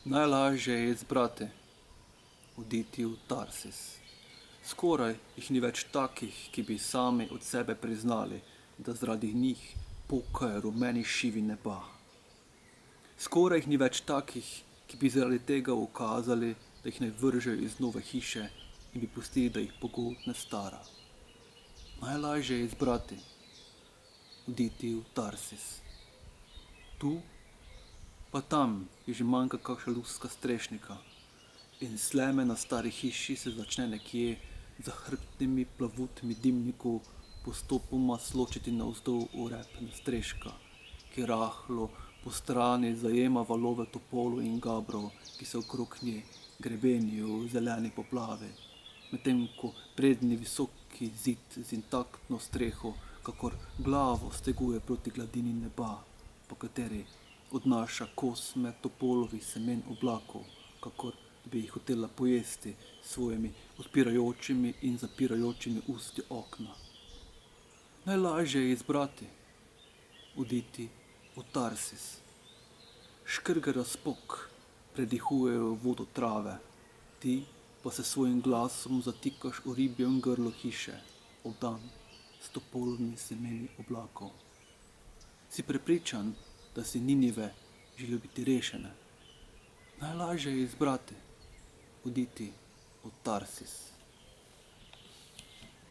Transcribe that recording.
Najlažje je izbrati, oditi v Tarsis. Skoraj jih ni več takih, ki bi sami od sebe priznali, da zaradi njih pokajo rumeni šivi neba. Skoraj jih ni več takih, ki bi zaradi tega ukazali, da jih naj vržejo iz nove hiše in bi pustili, da jih pogoltne stara. Najlažje je izbrati, oditi v Tarsis. Tu pa tam je že manjka kakšna luska strešnika in sleme na stari hiši se začne nekje za hrbtnimi plavutmi dimnikov postopoma sločiti navzdol v rep nadstreška, ki rahlo po strani zajema valove topolov in gabrov, ki se okrog nje grebenijo v zeleni poplavi, medtem ko prednji visoki zid z intaktno streho kakor glavo steguje proti gladini neba, po kateri odnaša kosme topolovih semen oblakov, kakor bi jih hotela pojesti s svojimi odpirajočimi in zapirajočimi usti okna. Najlažje je izbrati, oditi v Tarsis. Škrge razpok predihujejo vodo trave, ti pa se svojim glasom zatikaš v ribjem grlu hiše, obdan s topolovimi semeni oblakov. Si prepričan, da si Ninive želijo biti rešene? Najlažje je izbrati, oditi v Tarsis.